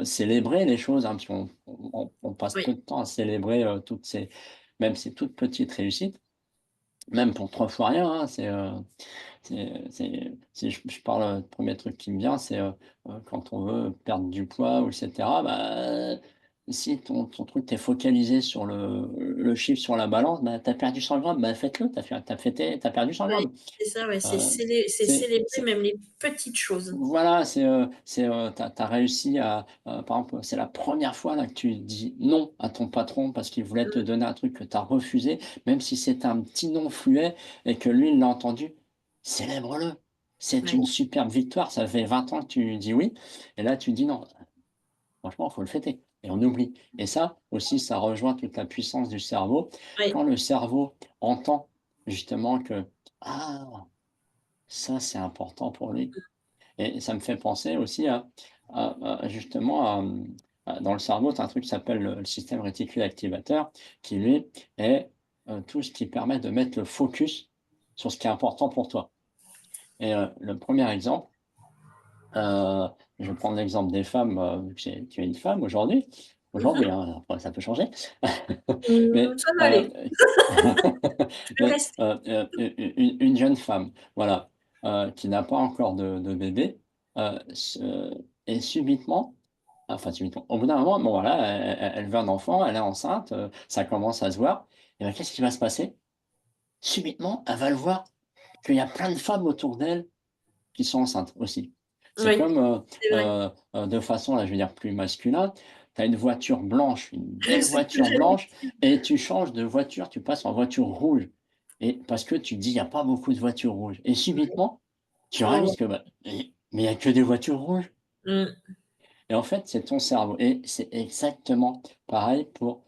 célébrer les choses, hein, parce qu'on passe Oui. peu de temps à célébrer, toutes ces même ces toutes petites réussites, même pour 3 fois rien, hein, si je parle, le 1er truc qui me vient, quand on veut perdre du poids ou et cetera, bah, si ton truc, tu es focalisé sur le chiffre sur la balance, bah, tu as perdu 100 grammes, bah, faites-le, tu as perdu 100 Oui, grammes. c'est ça, ouais, Heu, c'est c'est célébrer c'est même les petites choses. voilà, tu as réussi à, par exemple, c'est la première fois là que tu dis non à ton patron parce qu'il voulait te Mmh. donner un truc que tu as refusé, même si c'est un petit non fluet et que lui, il l'a entendu, célèbre-le. C'est Ouais, une superbe victoire, ça fait 20 ans que tu dis oui et là tu dis non. Franchement, il faut le fêter et on oublie et ça aussi, ça rejoint toute la puissance du cerveau. ouais, Quand le cerveau entend justement que: «Ah, ça, c'est important pour lui». Et ça me fait penser aussi justement dans le cerveau, tu as un truc qui s'appelle le système réticule activateur qui lui est, tout ce qui permet de mettre le focus sur ce qui est important pour toi. Le premier exemple, heu, je vais prendre l'exemple des femmes, vu que tu es une femme aujourd'hui, mmh. hein, après ça peut changer. Mais, Ça va aller, je vais mais, rester. une jeune femme, voilà, qui n'a pas encore de bébé, et subitement, enfin subitement, au bout d'un moment, bon voilà, elle veut un enfant, elle est enceinte, ça commence à se voir et ben, qu'est-ce qui va se passer? Subitement, elle va le voir qu'il y a plein de femmes autour d'elle qui sont enceintes aussi. C'est Oui, comme, c'est vrai. de façon, là, je vais dire plus masculin, tu as une voiture blanche, une belle C'est ce que voiture j'allais blanche et tu changes de voiture, tu passes en voiture rouge et parce que tu te dis: «Il y a pas beaucoup de voitures rouges» et subitement, tu oh, réalises que, bah, mais il y a que des voitures rouges mmh, et en fait, c'est ton cerveau et c'est exactement pareil pour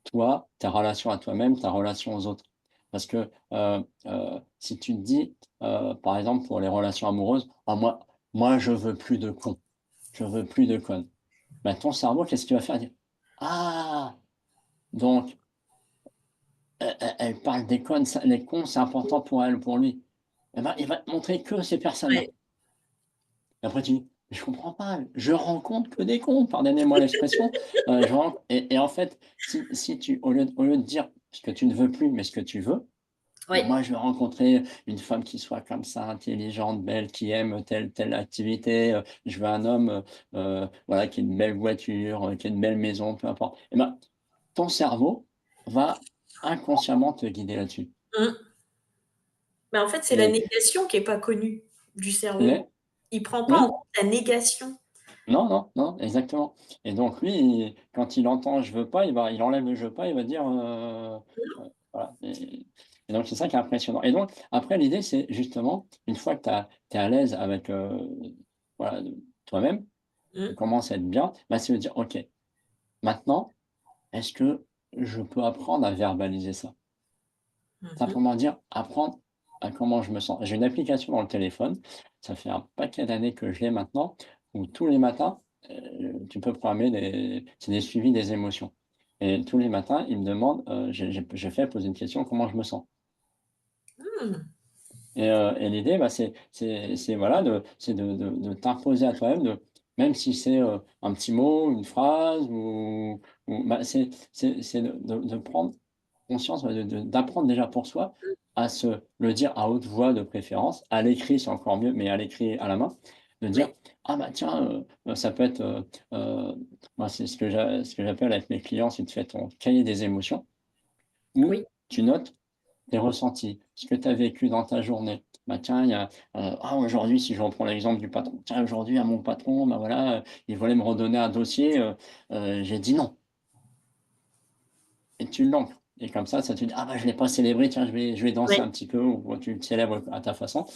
toi, ta relation à toi-même, ta relation aux autres. Parce que, si tu te dis, par exemple, pour les relations amoureuses: «Ah moi je veux plus de cons, je veux plus de connes». Bah, ton cerveau, qu'est-ce qu'il va faire? Il dire: «Ah! Donc elle parle des connes, ça les cons, c'est important pour elle, pour lui». Et ben, il va te montrer que ces personnes-là. ouais, Et après tu dis: «Mais je comprends pas, je rencontre que des cons, pardonnez-moi l'expression». Je ren et en fait, si tu au lieu de dire ce que tu ne veux plus, mais ce que tu veux: ouais, «Moi, je veux rencontrer une femme qui soit comme ça, intelligente, belle, qui aime telle activité, je veux un homme, voilà, qui ait une belle voiture, qui ait une belle maison», peu importe. Et ben, ton cerveau va inconsciemment te guider là-dessus. mmh. Bah, en fait, c'est la Et négation qui est pas connue du cerveau. les Il prend pas en oui, compte la négation. non, non, non, exactement. Et donc lui, quand il entend «je veux pas», il enlève le «je veux pas», il va dire, voilà. Et donc c'est ça qui est impressionnant. Et donc après l'idée, c'est justement, une fois que tu es à l'aise avec, voilà, toi-même, tu Mmh. commences à être bien, bah, c'est de dire: «OK, maintenant, est-ce que je peux apprendre à verbaliser ça?» Mmh mh. Simplement dire, apprendre à comment je me sens. J'ai une application dans le téléphone, ça fait un paquet d'années que je l'ai maintenant, où tous les matins, tu peux programmer des suivis des émotions. Et tous les matins, il me demande, j'ai fait poser une question: «Comment je me sens?» Mmh. Et l'idée, bah, c'est voilà, de t'imposer à toi-même, même si c'est, un petit mot, une phrase ou bah, c'est de prendre conscience, ouais, d'apprendre déjà pour soi à se le dire à haute voix de préférence. À l'écrit, c'est encore mieux, mais à l'écrit, à la main, de dire: Oui, «Ah bah tiens», ça peut être, moi, c'est ce que j'appelle avec mes clients, c'est de faire ton cahier des émotions où oui. tu notes tes ressentis, ce que tu as vécu dans ta journée. Bah, tiens, il y a, ah aujourd'hui, si je reprends l'exemple du patron, tiens, aujourd'hui à mon patron, bah, voilà, il voulait me redonner un dossier, j'ai dit non et tu l'ancres et comme ça te dit: «Ah bah, je l'ai pas célébré, tiens, je vais danser Ouais, un petit peu» ou tu le célèbres à ta façon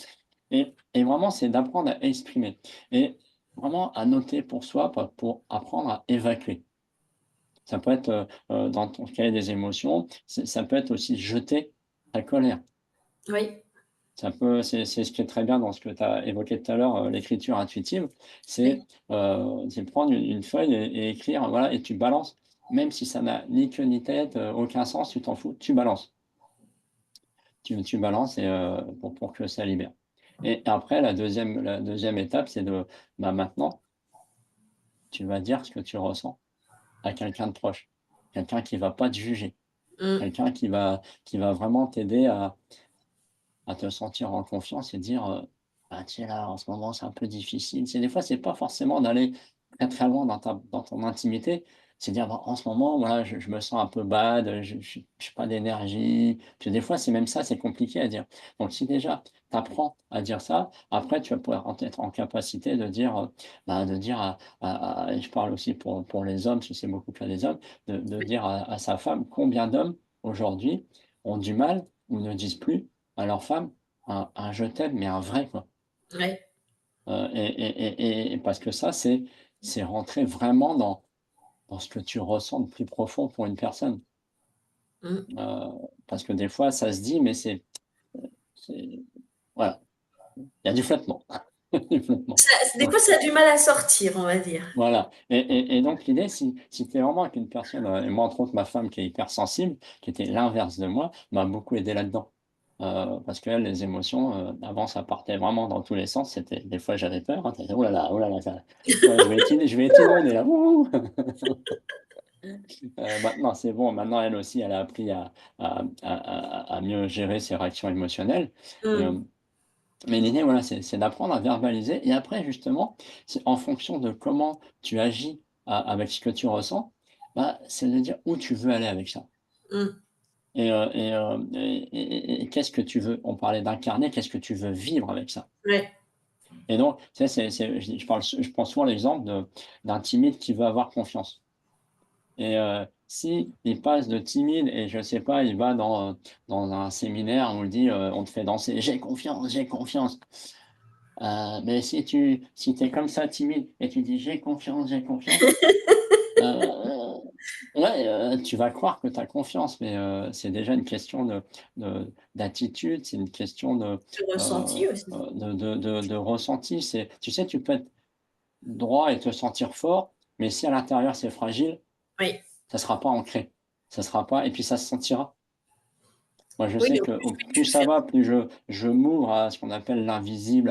et vraiment, c'est d'apprendre à exprimer et vraiment à noter pour soi, pour apprendre à évacuer. Ça peut être, dans ton cahier des émotions, ça peut être aussi jeter ta colère. oui, Ça peut c'est ce qui est très bien dans ce que tu as évoqué tout à l'heure, l'écriture intuitive, oui, c'est prendre une feuille et écrire, voilà et tu balances, même si ça n'a ni queue ni tête, aucun sens, tu t'en fous, tu balances. Tu balances et pour que ça libère et après la deuxième étape, c'est de, bah, maintenant, tu vas dire ce que tu ressens à quelqu'un de proche, quelqu'un qui va pas te juger. mmh, Quelqu'un qui va vraiment t'aider à te sentir en confiance et dire, «Bah, tiens là, en ce moment, c'est un peu difficile». C'est des fois, c'est pas forcément d'aller très, très loin dans ton intimité. C'est dire: «Bah, en ce moment, voilà, je me sens un peu bad, j'ai pas d'énergie». Puis des fois, c'est même ça, c'est compliqué à dire. Donc si déjà tu apprends à dire ça, après tu vas pouvoir être en capacité de dire, bah, de dire et je parle aussi pour les hommes, parce que c'est beaucoup le cas des hommes, de dire à sa femme combien d'hommes aujourd'hui ont du mal ou ne disent plus à leur femme un «je t'aime» mais un vrai quoi. ouais, Et parce que ça, c'est rentrer vraiment dans ce que tu ressens de plus profond pour une personne. mmh. Parce que des fois ça se dit mais c'est voilà, il y a du flottement. Du flottement. Des fois, ça a du mal à sortir, on va dire. Voilà et donc l'idée si tu es vraiment avec une personne, et moi entre autres ma femme qui est hypersensible, qui était l'inverse de moi, m'a beaucoup aidé là-dedans. Parce qu'elle les émotions, avant ça partait vraiment dans tous les sens, c'était des fois j'avais peur, hein, tu oh là là, ça ouais je vais être inondé là, wouhou!» Maintenant c'est bon, maintenant elle aussi elle a appris à mieux gérer ses réactions émotionnelles et Mmh, mais l'idée voilà, c'est d'apprendre à verbaliser et après justement, c'est en fonction de comment tu agis avec ce que tu ressens, bah, c'est de dire où tu veux aller avec ça mmh, et qu'est-ce que tu veux? On parlait d'incarner, qu'est-ce que tu veux vivre avec ça? ouais. Et donc, tu sais, je prends souvent l'exemple d'un timide qui veut avoir confiance et si il passe de timide et je sais pas, il va dans un séminaire, on lui dit, on te fait danser: «J'ai confiance, j'ai confiance». Mais si tu es comme ça timide et tu dis: j'ai confiance», heu, ouais, tu vas croire que tu as confiance, mais c'est déjà une question d'attitude, c'est une question Le ressenti aussi. de ressenti. C'est tu sais, tu peux être droit et te sentir fort, mais si à l'intérieur c'est fragile, Oui. ça sera pas ancré. Ça sera pas et puis ça se sentira. Moi, je Oui, sais en que plus, au oui, plus tu ça fais va, plus je m'ouvre à ce qu'on appelle l'invisible,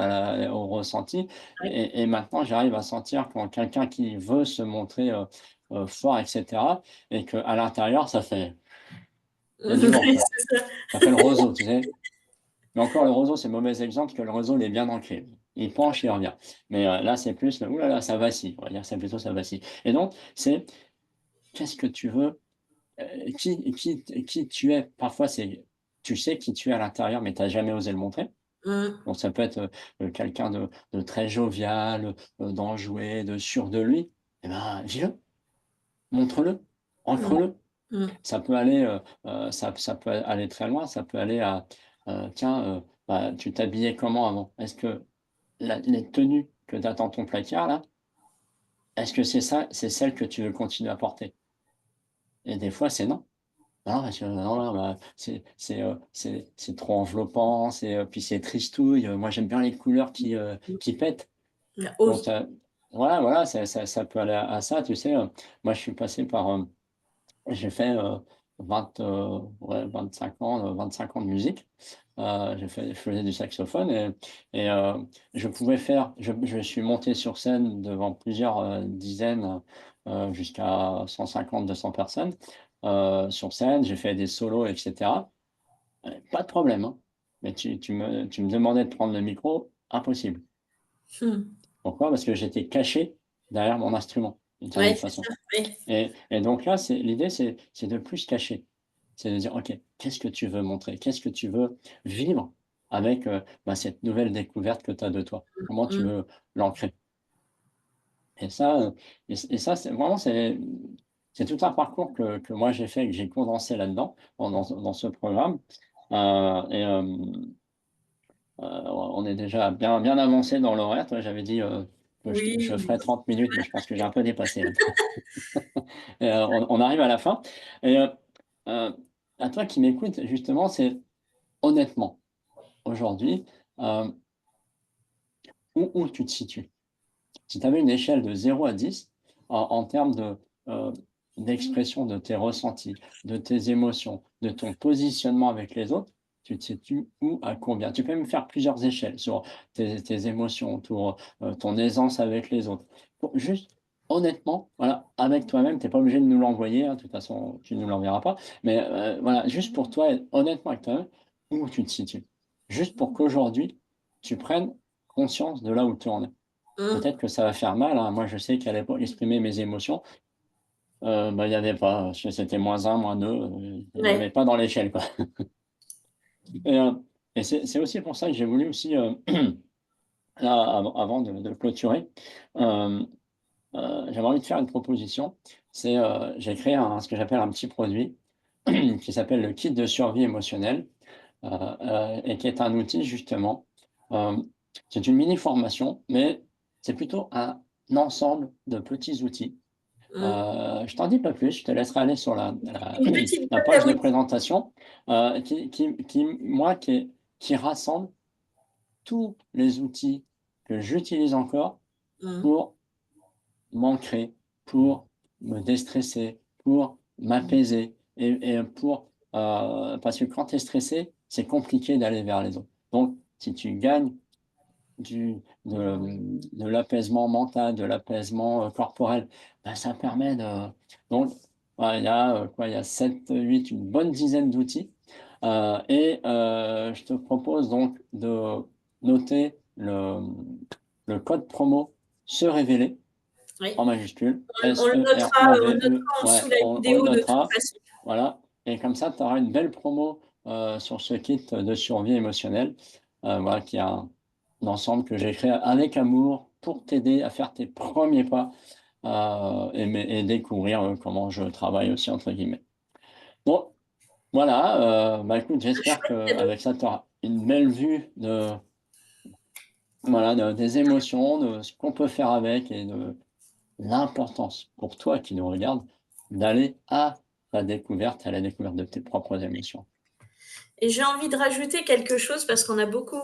au ressenti ouais. et maintenant j'arrive à sentir quand quelqu'un qui veut se montrer, fort et cetera et qu'à l'intérieur ça fait il y a du vent, Oui, quoi. c'est ça. Ça fait le roseau, tu sais? Mais encore le roseau, c'est le mauvais exemple parce que le roseau, il est bien ancré. Il penche, il revient. Mais là, c'est plus le: «Ouh là là, ça vacille». On va dire c'est plutôt ça vacille et donc c'est qu'est-ce que tu veux? Qui tu es? Parfois, c'est tu sais qui tu es à l'intérieur, mais tu as jamais osé le montrer. Mmh, Donc ça peut être, quelqu'un de très jovial, d'enjoué, de sûr de lui. Et ben, vis-le, montre-le, mmh, ancre-le. mmh. Ça peut aller très loin, ça peut aller à, tiens, bah, tu t'habillais comment avant? Est-ce que les tenues que tu as dans ton placard là, est-ce que c'est celles que tu veux continuer à porter? Et des fois, c'est non. Non, parce que non, non, bah, c'est trop enveloppant, puis c'est tristouille, moi j'aime bien les couleurs qui pètent. La Donc ose. voilà, voilà, ça peut aller à ça, tu sais, moi je suis passé par, j'ai fait, 25 ans, 25 ans de musique. Je faisais du saxophone et je pouvais faire je suis monté sur scène devant plusieurs, dizaines, jusqu'à 150-200 personnes, sur scène. J'ai fait des solos et cetera. Pas de problème, hein. Mais tu me demandais de prendre le micro, impossible. Mmh. Pourquoi? Parce que j'étais caché derrière mon instrument, d'une Ouais, certaine c'est façon ça, oui. et donc là, l'idée, c'est de plus se cacher. C'est de dire: «OK, qu'est-ce que tu veux montrer? Qu'est-ce que tu veux vivre avec, cette nouvelle découverte que tu as de toi? Comment tu Mmh. veux l'ancrer?» Et ça, et ça, c'est vraiment, c'est tout un parcours que moi j'ai fait et que j'ai condensé là-dedans, dans ce programme, et on est déjà bien avancé dans l'horaire. Toi, j'avais dit, que Oui, je mais ferais 30 minutes, mais je pense que j'ai un peu dépassé là. Et on arrive à la fin, et heu, à toi qui m'écoutes, justement, c'est honnêtement, aujourd'hui, hem, où tu te situes? Si tu avais une échelle de 0 à 10 en termes heu, d'expression de tes ressentis, de tes émotions, de ton positionnement avec les autres, tu te situes où, à combien? Tu peux même faire plusieurs échelles sur tes émotions, ton aisance avec les autres. Pour juste, honnêtement, voilà, avec toi-même, tu es pas obligé de nous l'envoyer, hein, de toute façon, tu ne nous l'enverras pas, mais voilà, juste pour toi, être honnêtement avec toi-même, où tu te situes? Juste pour qu'aujourd'hui, tu prennes conscience de là où tu en es. mmh, Peut-être que ça va faire mal, hein. Moi, je sais qu'à l'époque, exprimer mes émotions, il y avait pas, c'était -1, -2, il y ouais. avait pas dans l'échelle, quoi. Et c'est aussi pour ça que j'ai voulu aussi, là, avant de clôturer, hem, j'avais envie de faire une proposition. C'est, j'ai créé ce que j'appelle un petit produit qui s'appelle le kit de survie émotionnelle, et qui est un outil justement, hem, c'est une mini formation, mais c'est plutôt un ensemble de petits outils. Mmh. Je t'en dis pas plus, je te laisserai aller sur Une petite la boîte page à de outils. présentation, qui rassemble tous les outils que j'utilise encore Mmh. pour m'ancrer, pour me déstresser, pour m'apaiser, et parce que quand tu es stressé, c'est compliqué d'aller vers les autres. Donc si tu gagnes de l'apaisement mental, de l'apaisement, corporel. Bah, ça permet de, donc voilà, il y a, quoi? Il y a 7, 8, une bonne dizaine d'outils, et je te propose donc de noter le code promo «Se révéler» Oui. en majuscule, On le SEREVE, notera en dessous ouais, la on le vidéo de toute notera, façon. voilà, et comme ça, tu auras une belle promo, sur ce kit de survie émotionnelle, voilà, qui est un ensemble que j'ai créé avec amour pour t'aider à faire tes premiers pas, et découvrir, comment je «travaille» aussi entre guillemets. Bon, voilà, écoute, j'espère Chouette cadeau. qu'avec ça, tu auras une belle vue des émotions, de ce qu'on peut faire avec, et de l'importance pour toi qui nous regarde d'aller à la découverte de tes propres émotions. Et j'ai envie de rajouter quelque chose parce qu'on a beaucoup,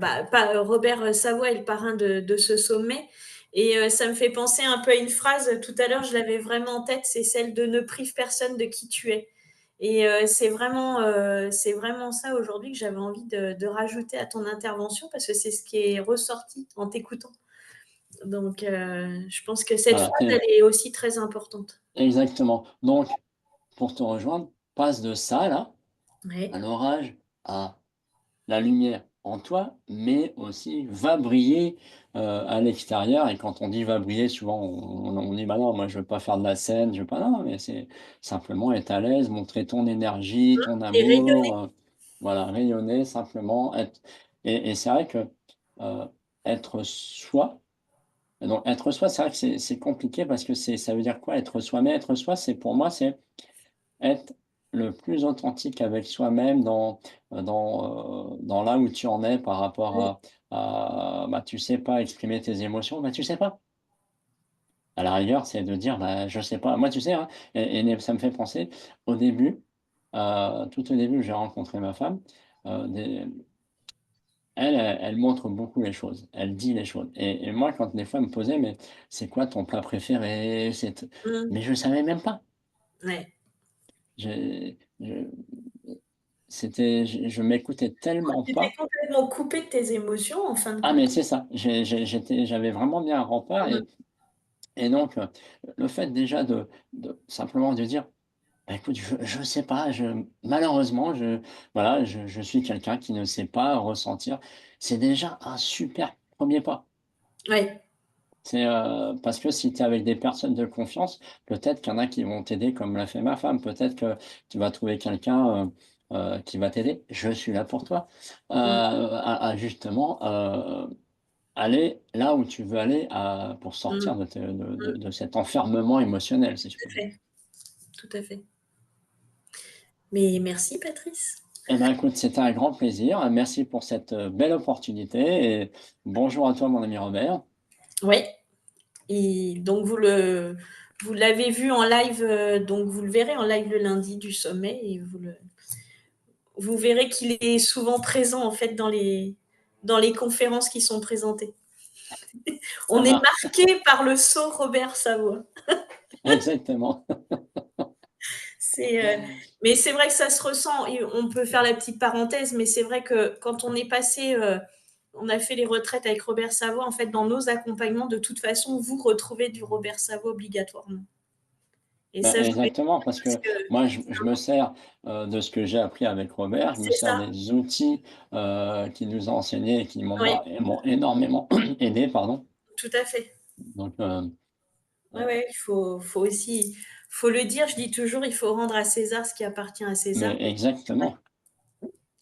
pas Robert Savoie est le parrain de ce sommet. Et ça me fait penser un peu à une phrase. Tout à l'heure, je l'avais vraiment en tête, c'est celle de ne prive personne de qui tu es. Et c'est vraiment ça aujourd'hui que j'avais envie de rajouter à ton intervention parce que c'est ce qui est ressorti en t'écoutant. Donc, je pense que cette Voilà, phrase, c'est elle est aussi très importante. exactement. Donc, pour te rejoindre, passe de ça là, à Oui. l'orage, à la lumière en toi, mais aussi va briller, à l'extérieur. Et quand on dit va briller, souvent on dit: «Bah non, moi je veux pas faire de la scène, je veux pas», non, mais c'est simplement être à l'aise, montrer ton énergie, ton Et rayonner. amour, voilà, rayonner simplement, être, et c'est vrai que, être soi, donc être soi, c'est vrai que c'est compliqué parce que ça veut dire quoi être soi? Mais être soi, c'est pour moi, c'est être le plus authentique avec soi-même dans là où tu en es par rapport Mmh. tu sais pas exprimer tes émotions, tu sais pas. À la rigueur, c'est de dire: «Bah, je sais pas». Moi, tu sais, hein, ça me fait penser au début, tout au début, j'ai rencontré ma femme, des elle montre beaucoup les choses, elle dit les choses, et moi, quand des fois, elle me posait: «Mais c'est quoi ton plat préféré? Mmh. Mais je savais même pas. Ouais. Je C'était je m'écoutais tellement Tu étais pas. complètement coupé de tes émotions en fin de Ah mais compte. c'est ça, j'avais vraiment bien un rempart, Mmh. et donc le fait déjà de simplement de dire: «Bah, écoute, je sais pas, malheureusement, je suis quelqu'un qui ne sait pas ressentir», c'est déjà un super premier pas. Ouais. C'est, parce que si tu es avec des personnes de confiance, peut-être qu'il y en a qui vont t'aider comme l'a fait ma femme. Peut-être que tu vas trouver quelqu'un, qui va t'aider. Je suis là pour toi, Mmh, à justement, aller là où tu veux aller, pour mmh, sortir de te mmh, de cet enfermement émotionnel, si je tout à puis dire. fait, tout à fait. Mais merci Patrice. Eh ben, écoute, c'était un grand plaisir. Merci pour cette, belle opportunité et bonjour à toi, mon ami Robert. Ouais, et donc vous l'avez vu en live, donc vous le verrez en live le lundi du sommet et vous verrez qu'il est souvent présent en fait dans les conférences qui sont présentées. Ça On est marche. marqué par le sceau Robert Savoie. Exactement. C'est, mais c'est vrai que ça se ressent. Et on peut faire la petite parenthèse, mais c'est vrai que quand on est passé, on a fait les retraites avec Robert Savoie. En fait, dans nos accompagnements, de toute façon, vous retrouvez du Robert Savoie obligatoirement. Et Bah, ça, je voulais exactement, parce parce que que moi, je me sers, de ce que j'ai appris avec Robert, je me c'est sers ça. des outils, qu'il nous a enseignés et qui Oui, m'ont énormément aidé, pardon. tout à fait. Donc, Ouais, ouais, faut aussi, faut le dire. Je dis toujours, il faut rendre à César ce qui appartient à mais César. exactement.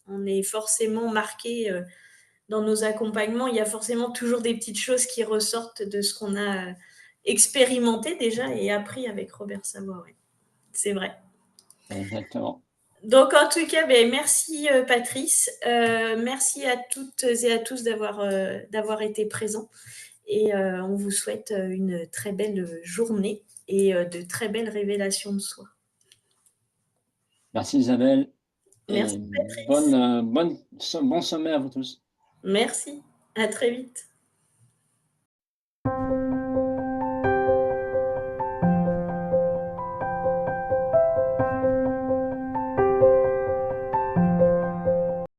On est forcément marqué dans nos accompagnements. Il y a forcément toujours des petites choses qui ressortent de ce qu'on a expérimenté déjà et appris avec Robert Savoie. Ouais. C'est vrai. Exactement. Donc en tout cas, ben, merci Patrice. Merci à toutes et à tous d'avoir été présents. Et on vous souhaite une très belle journée et de très belles révélations de soi. Merci Isabelle Merci et Patrice. bon sommet à vous tous. Merci. À très vite.